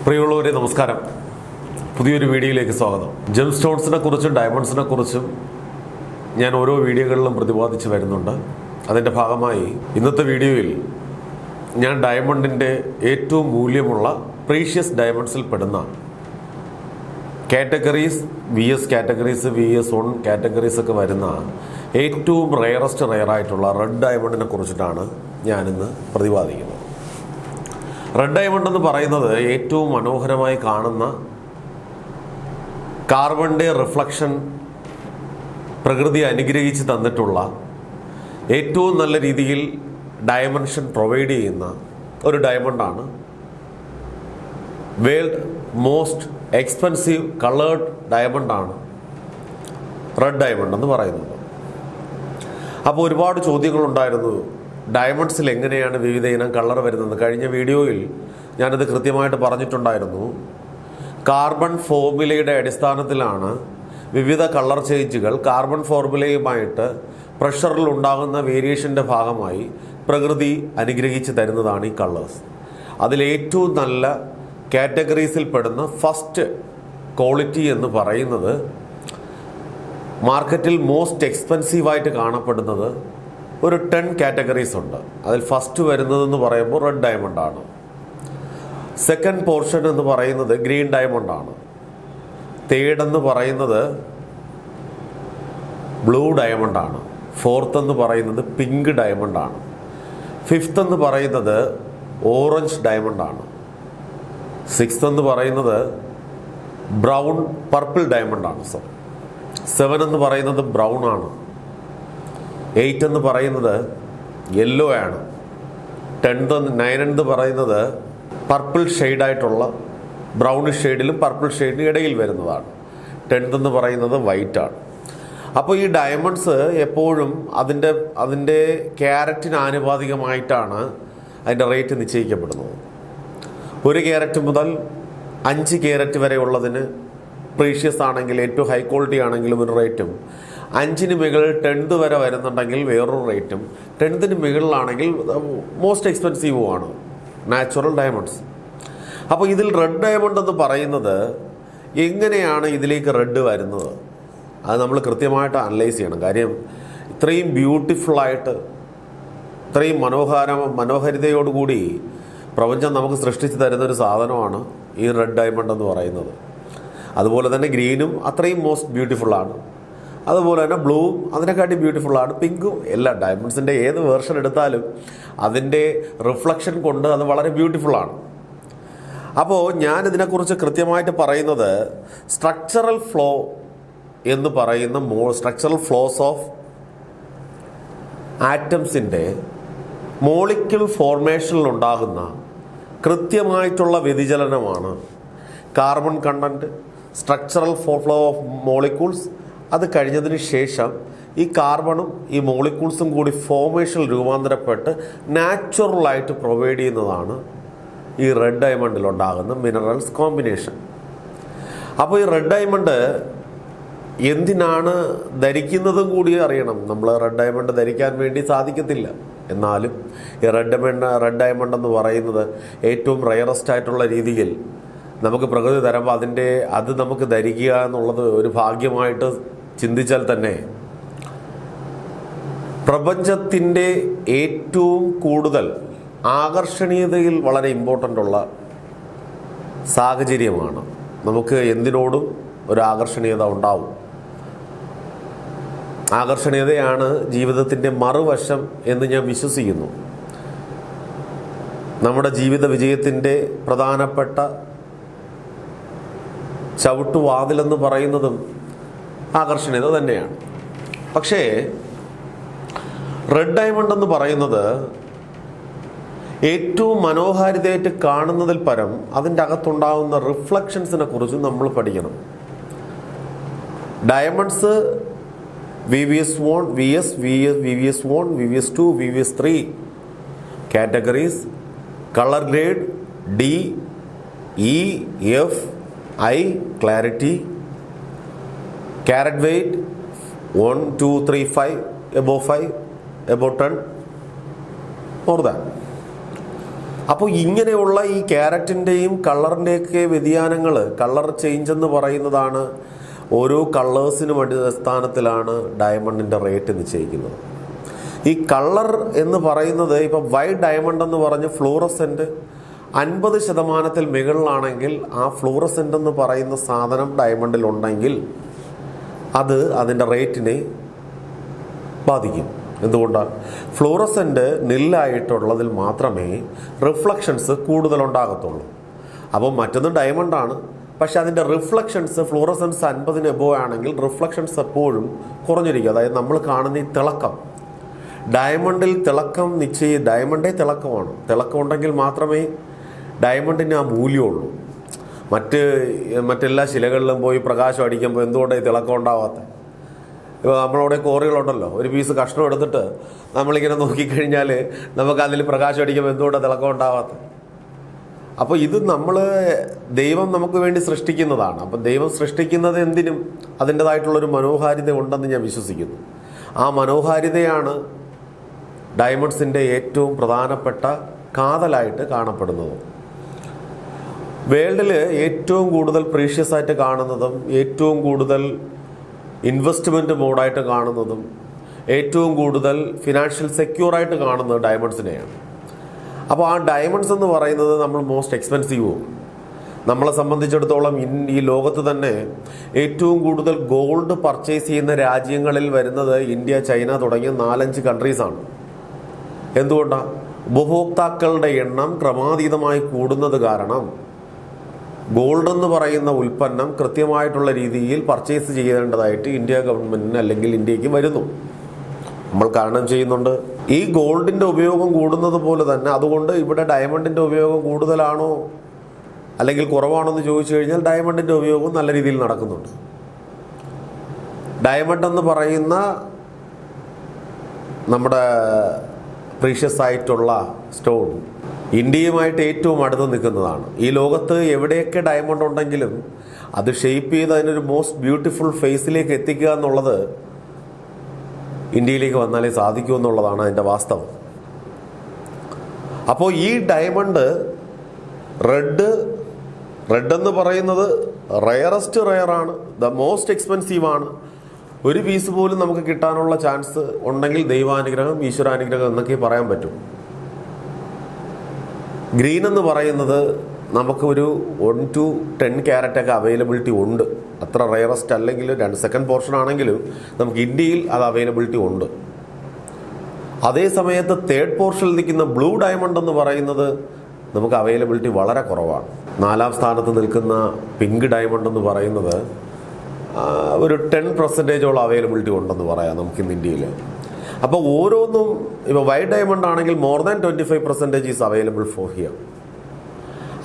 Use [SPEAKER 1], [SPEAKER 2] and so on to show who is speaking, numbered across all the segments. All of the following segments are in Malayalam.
[SPEAKER 1] പ്രിയമുള്ളവരെ നമസ്കാരം. പുതിയൊരു വീഡിയോയിലേക്ക് സ്വാഗതം. ജെം സ്റ്റോൺസിനെ കുറിച്ചും ഡയമണ്ട്സിനെ കുറിച്ചും ഞാൻ ഓരോ വീഡിയോകളിലും പ്രതിപാദിച്ച് വരുന്നുണ്ട്. അതിൻ്റെ ഭാഗമായി ഇന്നത്തെ വീഡിയോയിൽ ഞാൻ ഡയമണ്ടിൻ്റെ ഏറ്റവും മൂല്യമുള്ള പ്രീഷ്യസ് ഡയമണ്ട്സിൽ പെടുന്ന categories, VS categories, VS1 categories ഒക്കെ വരുന്ന ഏറ്റവും റെയറായിട്ടുള്ള റെഡ് ഡയമണ്ടിനെ കുറിച്ചിട്ടാണ് ഞാനിന്ന് പ്രതിപാദിക്കുന്നത്. റെഡ് ഡയമണ്ട് എന്ന് പറയുന്നത് ഏറ്റവും മനോഹരമായി കാണുന്ന കാർബണിൻ്റെ റിഫ്ലക്ഷൻ പ്രകൃതി അനുഗ്രഹിച്ച് തന്നിട്ടുള്ള ഏറ്റവും നല്ല രീതിയിൽ ഡയമെൻഷൻ പ്രൊവൈഡ് ചെയ്യുന്ന ഒരു ഡയമണ്ടാണ്. വേൾഡ് മോസ്റ്റ് എക്സ്പെൻസീവ് കളേർഡ് ഡയമണ്ടാണ് റെഡ് ഡയമണ്ട് എന്ന് പറയുന്നത്. അപ്പോൾ ഒരുപാട് ചോദ്യങ്ങളുണ്ടായിരുന്നു, ഡയമണ്ട്സിൽ എങ്ങനെയാണ് വിവിധ ഇനം കളർ വരുന്നത്. കഴിഞ്ഞ വീഡിയോയിൽ ഞാനത് കൃത്യമായിട്ട് പറഞ്ഞിട്ടുണ്ടായിരുന്നു. കാർബൺ ഫോർമുലയുടെ അടിസ്ഥാനത്തിലാണ് വിവിധ കളർ ചേഞ്ചുകൾ കാർബൺ ഫോർമുലയുമായിട്ട് പ്രഷറിൽ ഉണ്ടാകുന്ന വേരിയേഷൻ്റെ ഭാഗമായി പ്രകൃതി അനുഗ്രഹിച്ച് തരുന്നതാണ് ഈ കളേഴ്സ്. അതിലേറ്റവും നല്ല കാറ്റഗറീസിൽ പെടുന്ന ഫസ്റ്റ് ക്വാളിറ്റി എന്ന് പറയുന്നത്, മാർക്കറ്റിൽ മോസ്റ്റ് എക്സ്പെൻസീവായിട്ട് കാണപ്പെടുന്നത് ഒരു 10 കാറ്റഗറീസ് ഉണ്ട്. അതിൽ ഫസ്റ്റ് വരുന്നതെന്ന് പറയുമ്പോൾ റെഡ് ഡയമണ്ടാണ്. സെക്കൻഡ് പോർഷൻ എന്ന് പറയുന്നത് ഗ്രീൻ ഡയമണ്ടാണ്. തേർഡ് എന്ന് പറയുന്നത് ബ്ലൂ ഡയമണ്ടാണ്. ഫോർത്ത് എന്ന് പറയുന്നത് പിങ്ക് ഡയമണ്ടാണ്. ഫിഫ്ത്ത് എന്ന് പറയുന്നത് ഓറഞ്ച് ഡയമണ്ടാണ്. സിക്സ്ത് എന്ന് പറയുന്നത് ബ്രൗൺ പർപ്പിൾ ഡയമണ്ടാണ്. സെവൻ എന്ന് പറയുന്നത് ബ്രൗൺ ആണ്. 8 എന്ന് പറയുന്നത് യെല്ലോ ആണ്. 9 എന്ന് പറയുന്നത് പർപ്പിൾ ഷെയ്ഡായിട്ടുള്ള ബ്രൗണിഷ് ഷെയ്ഡിലും പർപ്പിൾ ഷെയ്ഡിനും ഇടയിൽ വരുന്നതാണ്. 10th എന്ന് പറയുന്നത് വൈറ്റ് ആണ്. അപ്പോൾ ഈ ഡയമണ്ട്സ് എപ്പോഴും അതിൻ്റെ ക്യാരറ്റിന് ആനുപാതികമായിട്ടാണ് അതിൻ്റെ റേറ്റ് നിശ്ചയിക്കപ്പെടുന്നത്. 1 ക്യാരറ്റ് മുതൽ 5 ക്യാരറ്റ് വരെ ഉള്ളതിന് പ്രീഷ്യസ് ആണെങ്കിൽ, ഏറ്റവും ഹൈ ക്വാളിറ്റി ആണെങ്കിലും ഒരു റേറ്റും, 5ന് മുകളിൽ 10th വരെ വരുന്നുണ്ടെങ്കിൽ വേറൊരു റേറ്റും, 10th മുകളിലാണെങ്കിൽ മോസ്റ്റ് എക്സ്പെൻസീവുമാണ് നാച്ചുറൽ ഡയമണ്ട്സ്. അപ്പോൾ ഇതിൽ റെഡ് ഡയമണ്ട് എന്ന് പറയുന്നത് എങ്ങനെയാണ് ഇതിലേക്ക് റെഡ് വരുന്നത്, അത് നമ്മൾ കൃത്യമായിട്ട് അനലൈസ് ചെയ്യണം. കാര്യം ഇത്രയും ബ്യൂട്ടിഫുള്ളായിട്ട്, ഇത്രയും മനോഹരിതയോടുകൂടി പ്രപഞ്ചം നമുക്ക് സൃഷ്ടിച്ച് തരുന്നൊരു സാധനമാണ് ഈ റെഡ് ഡയമണ്ട് എന്ന് പറയുന്നത്. അതുപോലെ തന്നെ ഗ്രീനും അത്രയും മോസ്റ്റ് ബ്യൂട്ടിഫുള്ളാണ്. അതുപോലെ തന്നെ ബ്ലൂവും അതിനെക്കാട്ടി ബ്യൂട്ടിഫുള്ളാണ്. പിങ്കും, എല്ലാ ഡയമണ്ട്സിൻ്റെ ഏത് വേർഷൻ എടുത്താലും അതിൻ്റെ റിഫ്ലക്ഷൻ കൊണ്ട് അത് വളരെ ബ്യൂട്ടിഫുള്ളാണ്. അപ്പോൾ ഞാനിതിനെക്കുറിച്ച് കൃത്യമായിട്ട് പറയുന്നത് സ്ട്രക്ചറൽ ഫ്ലോ എന്ന് പറയുന്ന സ്ട്രക്ചറൽ ഫ്ലോസ് ഓഫ് ആറ്റംസിൻ്റെ മോളിക്യൂൾ ഫോർമേഷനിലുണ്ടാകുന്ന കൃത്യമായിട്ടുള്ള വ്യതിചലനമാണ് carbon content, structural flow of molecules. അത് കഴിഞ്ഞതിന് ശേഷം ഈ കാർബണും ഈ മോളിക്യൂൾസും കൂടി ഫോർമേഷനിൽ രൂപാന്തരപ്പെട്ട് നാച്ചുറലായിട്ട് പ്രൊവൈഡ് ചെയ്യുന്നതാണ് ഈ റെഡ് ഡയമണ്ടിലുണ്ടാകുന്ന മിനറൽസ് കോമ്പിനേഷൻ. അപ്പോൾ ഈ റെഡ് ഡയമണ്ട് എന്തിനാണ് ധരിക്കുന്നതും കൂടി അറിയണം. നമ്മൾ റെഡ് ഡയമണ്ട് ധരിക്കാൻ വേണ്ടി സാധിക്കത്തില്ല. എന്നാലും ഈ റെഡ് ഡയമണ്ട് എന്ന് പറയുന്നത് ഏറ്റവും റെയറസ്റ്റ് ആയിട്ടുള്ള രീതിയിൽ നമുക്ക് പ്രകൃതി തരുമ്പോൾ അത് നമുക്ക് ധരിക്കുക എന്നുള്ളത് ഒരു ഭാഗ്യമായിട്ട് ചിന്തിച്ചാൽ തന്നെ പ്രപഞ്ചത്തിൻ്റെ ഏറ്റവും കൂടുതൽ ആകർഷണീയതയിൽ വളരെ ഇമ്പോർട്ടൻ്റ് ഉള്ള സാഹചര്യമാണ്. നമുക്ക് എന്തിനോടും ഒരു ആകർഷണീയത ഉണ്ടാവും. ആകർഷണീയതയാണ് ജീവിതത്തിൻ്റെ മറുവശം എന്ന് ഞാൻ വിശ്വസിക്കുന്നു. നമ്മുടെ ജീവിത വിജയത്തിൻ്റെ പ്രധാനപ്പെട്ട ചവിട്ടുവാതിലെന്ന് പറയുന്നതും ആകർഷണീയത തന്നെയാണ്. പക്ഷേ റെഡ് ഡയമണ്ട് എന്ന് പറയുന്നത് ഏറ്റവും മനോഹാരിതയായിട്ട് കാണുന്നതിൽ പരം അതിൻ്റെ അകത്തുണ്ടാകുന്ന റിഫ്ലക്ഷൻസിനെ കുറിച്ച് നമ്മൾ പഠിക്കണം. Diamonds VVS1, VVS2, VVS3 categories, colour grade D, E, F, I, clarity, carat weight 1, 2, 3, 5, above 5, above 10, more than. അപ്പോൾ ഇങ്ങനെയുള്ള ഈ ക്യാരറ്റിൻ്റെയും കളറിൻ്റെയൊക്കെ വ്യതിയാനങ്ങൾ, കളർ ചേഞ്ച് എന്ന് പറയുന്നതാണ് ഓരോ കളേഴ്സിനും അടിസ്ഥാനത്തിലാണ് ഡയമണ്ടിൻ്റെ റേറ്റ് നിശ്ചയിക്കുന്നത്. ഈ കളർ എന്ന് പറയുന്നത് ഇപ്പം വൈറ്റ് ഡയമണ്ട് എന്ന് പറഞ്ഞ് ഫ്ലൂറസെൻ്റ് 50% മുകളിലാണെങ്കിൽ ആ ഫ്ലൂറസെൻ്റ് എന്ന് പറയുന്ന സാധനം ഡയമണ്ടിൽ ഉണ്ടെങ്കിൽ അത് അതിൻ്റെ റേറ്റിനെ ബാധിക്കും. എന്തുകൊണ്ടാണ്? ഫ്ലൂറസെൻ്റ് നില്ലായിട്ടുള്ളതിൽ മാത്രമേ റിഫ്ലക്ഷൻസ് കൂടുതലുണ്ടാകത്തുള്ളൂ. അപ്പോൾ മറ്റൊന്ന് ഡയമണ്ടാണ്, പക്ഷെ അതിൻ്റെ റിഫ്ലക്ഷൻസ് ഫ്ലൂറസെൻസ് 50 എബോ ആണെങ്കിൽ റിഫ്ലക്ഷൻസ് എപ്പോഴും കുറഞ്ഞിരിക്കും. അതായത് നമ്മൾ കാണുന്ന ഈ തിളക്കം, ഡയമണ്ടിൽ തിളക്കം ഡയമണ്ടേ തിളക്കമാണ്. തിളക്കമുണ്ടെങ്കിൽ മാത്രമേ ഡയമണ്ടിന് ആ മൂല്യമുള്ളൂ. മറ്റെല്ലാ ശിലകളിലും പോയി പ്രകാശം അടിക്കുമ്പോൾ എന്തുകൊണ്ടാണ് ഈ തിളക്കം ഉണ്ടാവാത്തത്? ഇപ്പോൾ നമ്മളവിടെ കോറികളുണ്ടല്ലോ, ഒരു പീസ് കഷ്ണം എടുത്തിട്ട് നമ്മളിങ്ങനെ നോക്കിക്കഴിഞ്ഞാൽ നമുക്ക് അതിൽ പ്രകാശം അടിക്കുമ്പോൾ എന്തുകൊണ്ടാണ് തിളക്കം ഉണ്ടാവാത്തത്? അപ്പോൾ ഇത് ദൈവം നമുക്ക് വേണ്ടി സൃഷ്ടിക്കുന്നതാണ്. അപ്പം ദൈവം സൃഷ്ടിക്കുന്നത് എന്തിനും അതിൻ്റെതായിട്ടുള്ളൊരു മനോഹാരിത ഉണ്ടെന്ന് ഞാൻ വിശ്വസിക്കുന്നു. ആ മനോഹാരിതയാണ് ഡയമണ്ട്സിൻ്റെ ഏറ്റവും പ്രധാനപ്പെട്ട കാതലായിട്ട് കാണപ്പെടുന്നത്. വേൾഡിൽ ഏറ്റവും കൂടുതൽ പ്രീഷ്യസ് ആയിട്ട് കാണുന്നതും ഏറ്റവും കൂടുതൽ ഇൻവെസ്റ്റ്മെൻറ്റ് മോഡായിട്ട് കാണുന്നതും ഏറ്റവും കൂടുതൽ ഫിനാൻഷ്യൽ സെക്യൂറായിട്ട് കാണുന്നത് ഡയമണ്ട്സിനെയാണ്. അപ്പോൾ ആ ഡയമണ്ട്സ് എന്ന് പറയുന്നത് നമ്മൾ മോസ്റ്റ് എക്സ്പെൻസീവും. നമ്മളെ സംബന്ധിച്ചിടത്തോളം ഈ ലോകത്ത് തന്നെ ഏറ്റവും കൂടുതൽ ഗോൾഡ് പർച്ചേസ് ചെയ്യുന്ന രാജ്യങ്ങളിൽ വരുന്നത് ഇന്ത്യ, ചൈന തുടങ്ങിയ 4-5 കൺട്രീസാണ്. എന്തുകൊണ്ടാണ്? ഉപഭോക്താക്കളുടെ എണ്ണം ക്രമാതീതമായി കൂടുന്നത് കാരണം ഗോൾഡ് എന്ന് പറയുന്ന ഉൽപ്പന്നം കൃത്യമായിട്ടുള്ള രീതിയിൽ പർച്ചേസ് ചെയ്യേണ്ടതായിട്ട് ഇന്ത്യ ഗവൺമെൻറ്റിന് അല്ലെങ്കിൽ ഇന്ത്യക്ക് വരുന്നു. നമ്മൾ കാരണം ചെയ്യുന്നുണ്ട്. ഈ ഗോൾഡിൻ്റെ ഉപയോഗം കൂടുന്നത് പോലെ തന്നെ അതുകൊണ്ട് ഇവിടെ ഡയമണ്ടിൻ്റെ ഉപയോഗം കൂടുതലാണോ അല്ലെങ്കിൽ കുറവാണോ എന്ന് ചോദിച്ചു കഴിഞ്ഞാൽ ഡയമണ്ടിൻ്റെ ഉപയോഗം നല്ല രീതിയിൽ നടക്കുന്നുണ്ട്. ഡയമണ്ട് എന്ന് പറയുന്ന നമ്മുടെ പ്രീഷ്യസ് ആയിട്ടുള്ള സ്റ്റോൺ ഇന്ത്യയുമായിട്ട് ഏറ്റവും അടുത്ത് നിൽക്കുന്നതാണ്. ഈ ലോകത്ത് എവിടെയൊക്കെ ഡയമണ്ട് ഉണ്ടെങ്കിലും അത് ഷേപ്പ് ചെയ്ത് അതിനൊരു മോസ്റ്റ് ബ്യൂട്ടിഫുൾ ഫേസിലേക്ക് എത്തിക്കുക എന്നുള്ളത് ഇന്ത്യയിലേക്ക് വന്നാലേ സാധിക്കൂ എന്നുള്ളതാണ് അതിൻ്റെ വാസ്തവം. അപ്പോൾ ഈ ഡയമണ്ട് റെഡ് എന്ന് പറയുന്നത് റെയറസ്റ്റ് റെയറാണ്, ദ മോസ്റ്റ് എക്സ്പെൻസീവാണ്. ഒരു പീസ് പോലും നമുക്ക് കിട്ടാനുള്ള ചാൻസ് ഉണ്ടെങ്കിൽ ദൈവാനുഗ്രഹം, ഈശ്വരാനുഗ്രഹം എന്നൊക്കെ പറയാൻ പറ്റും. ഗ്രീൻ എന്ന് പറയുന്നത് നമുക്ക് ഒരു 1 to 10 ക്യാരറ്റൊക്കെ അവൈലബിലിറ്റി ഉണ്ട്. അത്ര റെയറസ്റ്റ് അല്ലെങ്കിൽ 2 പോർഷൻ ആണെങ്കിലും നമുക്ക് ഇന്ത്യയിൽ അത് അവൈലബിലിറ്റി ഉണ്ട്. അതേ സമയത്ത് 3rd പോർഷനിൽ നിൽക്കുന്ന ബ്ലൂ ഡയമണ്ട് എന്ന് പറയുന്നത് നമുക്ക് അവൈലബിലിറ്റി വളരെ കുറവാണ്. 4ാം സ്ഥാനത്ത് നിൽക്കുന്ന പിങ്ക് ഡയമണ്ട് എന്ന് പറയുന്നത് ഒരു 10% അവൈലബിലിറ്റി ഉണ്ടെന്ന് പറയാം നമുക്കിന്ന് ഇന്ത്യയിൽ. അപ്പോൾ ഓരോന്നും ഇപ്പോൾ വൈറ്റ് ഡയമണ്ട് ആണെങ്കിൽ more than 25% is available for here.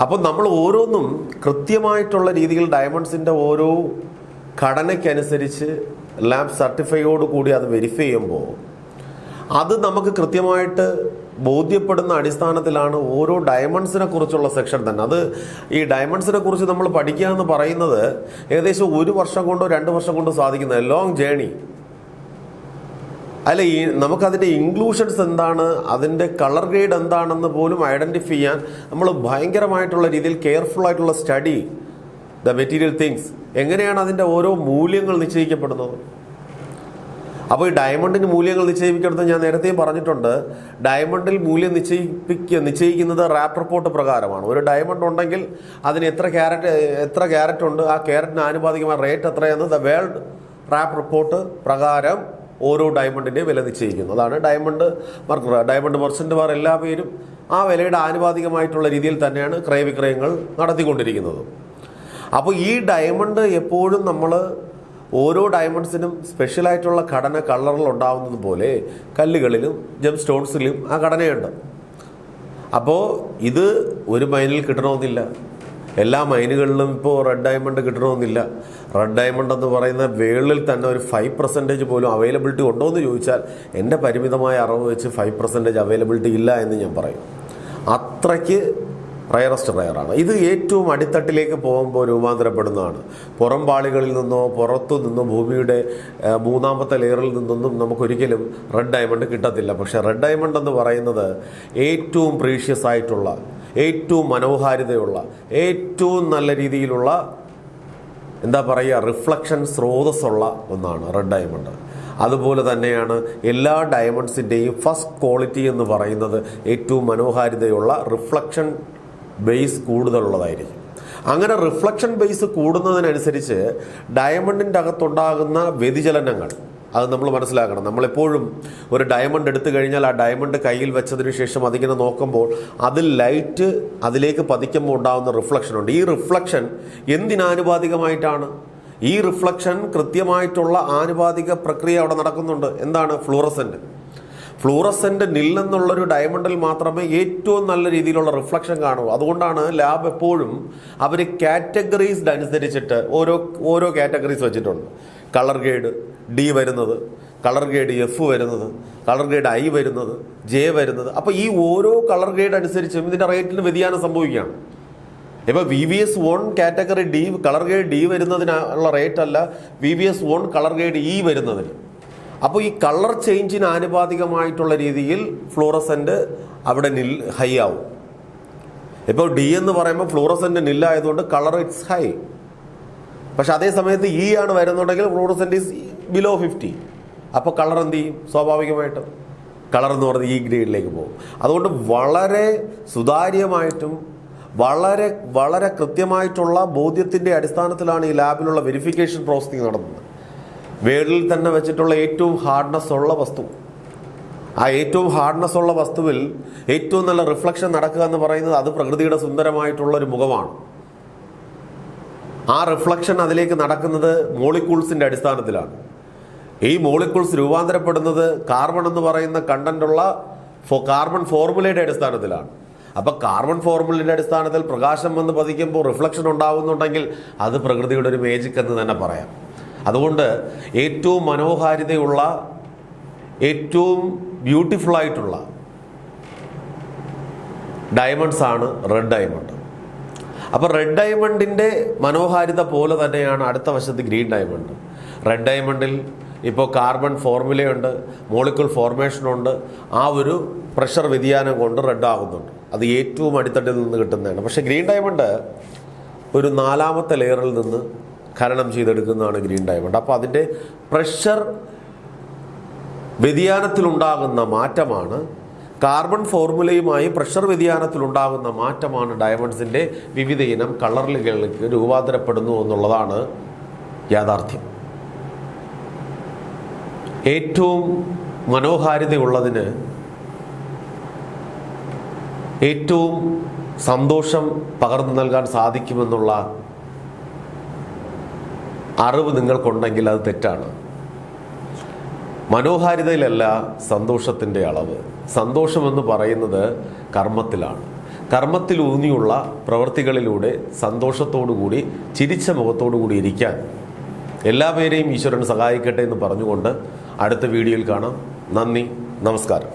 [SPEAKER 1] അപ്പോൾ നമ്മൾ ഓരോന്നും കൃത്യമായിട്ടുള്ള രീതിയിൽ ഡയമണ്ട്സിൻ്റെ ഓരോ ഘടനയ്ക്കനുസരിച്ച് ലാബ് സർട്ടിഫൈയോട് കൂടി അത് വെരിഫൈ ചെയ്യുമ്പോൾ അത് നമുക്ക് കൃത്യമായിട്ട് ബോധ്യപ്പെടുന്ന അടിസ്ഥാനത്തിലാണ് ഓരോ ഡയമണ്ട്സിനെ കുറിച്ചുള്ള സെക്ഷൻ തന്നെ. അത് ഈ ഡയമണ്ട്സിനെ കുറിച്ച് നമ്മൾ പഠിക്കുക എന്ന് പറയുന്നത് ഏകദേശം 1 വർഷം കൊണ്ടോ 2 വർഷം കൊണ്ടോ സാധിക്കുന്ന ലോങ് ജേണി അല്ല. നമുക്കതിൻ്റെ ഇൻക്ലൂഷൻസ് എന്താണ്, അതിൻ്റെ കളർ ഗ്രേഡ് എന്താണെന്ന് പോലും ഐഡൻറ്റിഫൈ ചെയ്യാൻ നമ്മൾ ഭയങ്കരമായിട്ടുള്ള രീതിയിൽ കെയർഫുൾ ആയിട്ടുള്ള സ്റ്റഡി ദ മെറ്റീരിയൽ തിങ്സ്. എങ്ങനെയാണ് അതിൻ്റെ ഓരോ മൂല്യങ്ങൾ നിശ്ചയിക്കപ്പെടുന്നത്? അപ്പോൾ ഈ ഡയമണ്ടിന് മൂല്യങ്ങൾ നിശ്ചയിക്കുന്നത് ഞാൻ നേരത്തെ പറഞ്ഞിട്ടുണ്ട്. ഡയമണ്ടിൽ മൂല്യം നിശ്ചയിക്കുന്നത് റാപ്പ് റിപ്പോർട്ട് പ്രകാരമാണ്. ഒരു ഡയമണ്ട് ഉണ്ടെങ്കിൽ അതിന് എത്ര ക്യാരറ്റ് ഉണ്ട്, ആ ക്യാരറ്റിന് ആനുപാതികമായ റേറ്റ് എത്രയെന്ന് ദ വേൾഡ് റാപ്പ് റിപ്പോർട്ട് പ്രകാരം ഓരോ ഡയമണ്ടിൻ്റെ വില നിശ്ചയിക്കുന്നു. അതാണ് ഡയമണ്ട് മർച്ചൻ്റുമാർ എല്ലാ പേരും ആ വിലയുടെ ആനുപാതികമായിട്ടുള്ള രീതിയിൽ തന്നെയാണ് ക്രയവിക്രയങ്ങൾ നടത്തിക്കൊണ്ടിരിക്കുന്നത്. അപ്പോൾ ഈ ഡയമണ്ട് എപ്പോഴും നമ്മൾ ഓരോ ഡയമണ്ട്സിനും സ്പെഷ്യലായിട്ടുള്ള ഘടന കളറിൽ ഉണ്ടാവുന്നത് പോലെ കല്ലുകളിലും ജെം സ്റ്റോൺസിലും ആ ഘടനയുണ്ട്. അപ്പോൾ ഇത് ഒരു മൈനിൽ കിട്ടണമെന്നില്ല, എല്ലാ മൈനുകളിലും ഇപ്പോൾ റെഡ് ഡയമണ്ട് കിട്ടണമെന്നില്ല. റെഡ് ഡയമണ്ട് എന്ന് പറയുന്ന വേൾഡിൽ തന്നെ ഒരു 5% പോലും അവൈലബിലിറ്റി ഉണ്ടോ എന്ന് ചോദിച്ചാൽ എൻ്റെ പരിമിതമായ അറിവ് വെച്ച് 5% അവൈലബിലിറ്റി ഇല്ല എന്ന് ഞാൻ പറയും. അത്രയ്ക്ക് റയറാണ്. ഇത് ഏറ്റവും അടിത്തട്ടിലേക്ക് പോകുമ്പോൾ രൂപാന്തരപ്പെടുന്നതാണ്. പുറം പാളികളിൽ നിന്നോ പുറത്തു നിന്നോ ഭൂമിയുടെ 3ാമത്തെ ലെയറിൽ നിന്നൊന്നും നമുക്കൊരിക്കലും റെഡ് ഡയമണ്ട് കിട്ടത്തില്ല. പക്ഷേ റെഡ് ഡയമണ്ട് എന്ന് പറയുന്നത് ഏറ്റവും പ്രീഷ്യസ് ആയിട്ടുള്ള ഏറ്റവും മനോഹാരിതയുള്ള, ഏറ്റവും നല്ല രീതിയിലുള്ള എന്താ പറയുക റിഫ്ലക്ഷൻ സ്രോതസ്സുള്ള ഒന്നാണ് റെഡ് ഡയമണ്ട്. അതുപോലെ തന്നെയാണ് എല്ലാ ഡയമണ്ട്സിൻ്റെയും ഫസ്റ്റ് ക്വാളിറ്റി എന്ന് പറയുന്നത് ഏറ്റവും മനോഹാരിതയുള്ള റിഫ്ലക്ഷൻ ബേസ് കൂടുതലുള്ളതായിരിക്കും. അങ്ങനെ റിഫ്ലക്ഷൻ ബേസ് കൂടുന്നതിനനുസരിച്ച് ഡയമണ്ടിൻ്റെ അകത്തുണ്ടാകുന്ന വ്യതിചലനങ്ങൾ അത് നമ്മൾ മനസ്സിലാക്കണം. നമ്മളെപ്പോഴും ഒരു ഡയമണ്ട് എടുത്തു കഴിഞ്ഞാൽ ആ ഡയമണ്ട് കയ്യിൽ വെച്ചതിന് ശേഷം അതിങ്ങനെ നോക്കുമ്പോൾ അതിൽ ലൈറ്റ് അതിലേക്ക് പതിക്കുമ്പോൾ ഉണ്ടാകുന്ന റിഫ്ലക്ഷൻ ഉണ്ട്. ഈ റിഫ്ലക്ഷൻ എന്തിനാനുപാതികമായിട്ടാണ്? ഈ റിഫ്ലക്ഷൻ കൃത്യമായിട്ടുള്ള ആനുപാതിക പ്രക്രിയ അവിടെ നടക്കുന്നുണ്ട്. എന്താണ്? ഫ്ലൂറസെൻ്റ് നിൽ എന്നുള്ളൊരു ഡയമണ്ടിൽ മാത്രമേ ഏറ്റവും നല്ല രീതിയിലുള്ള റിഫ്ലക്ഷൻ കാണൂ. അതുകൊണ്ടാണ് ലാബ് എപ്പോഴും അവർ കാറ്റഗറീസ്ഡ് അനുസരിച്ചിട്ട് ഓരോ കാറ്റഗറീസ് വെച്ചിട്ടുണ്ട്. കളർ ഗ്രേഡ് ഡി വരുന്നത്, കളർ ഗ്രേഡ് എഫ് വരുന്നത്, കളർ ഗ്രേഡ് ഐ വരുന്നത്, ജെ വരുന്നത്. അപ്പോൾ ഈ ഓരോ കളർ ഗ്രേഡ് അനുസരിച്ചും ഇതിൻ്റെ റേറ്റിന് വ്യതിയാനം സംഭവിക്കുകയാണ്. ഇപ്പോൾ VVS1 category D colour grade D വരുന്നതിനുള്ള റേറ്റ് അല്ല VVS1 കളർ ഗ്രേഡ് ഇ വരുന്നതിന്. അപ്പോൾ ഈ കളർ ചേഞ്ചിന് ആനുപാതികമായിട്ടുള്ള രീതിയിൽ ഫ്ലൂറസെൻ്റ് അവിടെ ഹൈ ആവും. ഇപ്പോൾ ഡി എന്ന് പറയുമ്പോൾ ഫ്ലൂറസെൻ്റ് നില്ലായതുകൊണ്ട് കളർ ഇറ്റ്സ് ഹൈ. പക്ഷെ അതേ സമയത്ത് ഇ ആണ് വരുന്നുണ്ടെങ്കിൽ ഫ്ലൂറസെൻ്റ് ഈസ് ബിലോ 50. അപ്പോൾ കളർ എന്ത് ചെയ്യും? സ്വാഭാവികമായിട്ടും കളർ എന്ന് പറയുന്നത് ഈ ഗ്രേഡിലേക്ക് പോകും. അതുകൊണ്ട് വളരെ സുതാര്യമായിട്ടും വളരെ വളരെ കൃത്യമായിട്ടുള്ള ബോധ്യത്തിൻ്റെ അടിസ്ഥാനത്തിലാണ് ഈ ലാബിലുള്ള വെരിഫിക്കേഷൻ പ്രോസസ്സിംഗ് നടന്നത്. വേൾഡിൽ തന്നെ വെച്ചിട്ടുള്ള ഏറ്റവും ഹാർഡ്നെസ് ഉള്ള വസ്തു, ആ ഏറ്റവും ഹാർഡ്നെസ് ഉള്ള വസ്തുവിൽ ഏറ്റവും നല്ല റിഫ്ലക്ഷൻ നടക്കുക എന്ന് പറയുന്നത് അത് പ്രകൃതിയുടെ സുന്ദരമായിട്ടുള്ള ഒരു മുഖമാണ്. ആ റിഫ്ലക്ഷൻ അതിലേക്ക് നടക്കുന്നത് മോളിക്യൂൾസിൻ്റെ അടിസ്ഥാനത്തിലാണ്. ഈ മോളിക്യൂൾസ് രൂപാന്തരപ്പെടുന്നത് കാർബൺ എന്ന് പറയുന്ന കണ്ടന്റുള്ള കാർബൺ ഫോർമുലയുടെ അടിസ്ഥാനത്തിലാണ്. അപ്പോൾ കാർബൺ ഫോർമുലയുടെ അടിസ്ഥാനത്തിൽ പ്രകാശം വന്ന് പതിക്കുമ്പോൾ റിഫ്ലക്ഷൻ ഉണ്ടാകുന്നുണ്ടെങ്കിൽ അത് പ്രകൃതിയുടെ ഒരു മേജിക് എന്ന് തന്നെ പറയാം. അതുകൊണ്ട് ഏറ്റവും മനോഹാരിതയുള്ള, ഏറ്റവും ബ്യൂട്ടിഫുൾ ആയിട്ടുള്ള ഡയമണ്ട്സ് ആണ് റെഡ് ഡയമണ്ട്. അപ്പോൾ റെഡ് ഡയമണ്ടിൻ്റെ മനോഹാരിത പോലെ തന്നെയാണ് അടുത്ത വശത്ത് ഗ്രീൻ ഡയമണ്ട്. റെഡ് ഡയമണ്ടിൽ ഇപ്പോൾ കാർബൺ ഫോർമുലയുണ്ട്, മോളിക്യൂൾ ഫോർമേഷനുണ്ട്. ആ ഒരു പ്രഷർ വ്യതിയാനം കൊണ്ട് റെഡ് ആകുന്നുണ്ട്. അത് ഏറ്റവും അടിത്തട്ടിൽ നിന്ന് കിട്ടുന്നതാണ്. പക്ഷേ ഗ്രീൻ ഡയമണ്ട് ഒരു 4ാമത്തെ ലെയറിൽ നിന്ന് ഖനനം ചെയ്തെടുക്കുന്നതാണ് ഗ്രീൻ ഡയമണ്ട്. അപ്പോൾ അതിൻ്റെ പ്രഷർ വ്യതിയാനത്തിലുണ്ടാകുന്ന മാറ്റമാണ്, കാർബൺ ഫോർമുലയുമായി പ്രഷർ വ്യതിയാനത്തിലുണ്ടാകുന്ന മാറ്റമാണ് ഡയമണ്ട്സിൻ്റെ വിവിധ ഇനം കളറുകൾക്ക് രൂപാന്തരപ്പെടുന്നു എന്നുള്ളതാണ് യാഥാർത്ഥ്യം. ഏറ്റവും മനോഹാരിതയുള്ളതിന് ഏറ്റവും സന്തോഷം പകർന്നു നൽകാൻ സാധിക്കുമെന്നുള്ള അറിവ് നിങ്ങൾക്കുണ്ടെങ്കിൽ അത് തെറ്റാണ്. മനോഹാരിതയിലല്ല സന്തോഷത്തിൻ്റെ അളവ്. സന്തോഷമെന്ന് പറയുന്നത് കർമ്മത്തിലാണ്. കർമ്മത്തിലൂന്നിയുള്ള പ്രവൃത്തികളിലൂടെ സന്തോഷത്തോടുകൂടി ചിരിച്ച മുഖത്തോടുകൂടി ഇരിക്കാൻ എല്ലാവരെയും ഈശ്വരൻ സഹായിക്കട്ടെ എന്ന് പറഞ്ഞുകൊണ്ട് അടുത്ത വീഡിയോയിൽ കാണാം. നന്ദി, നമസ്കാരം.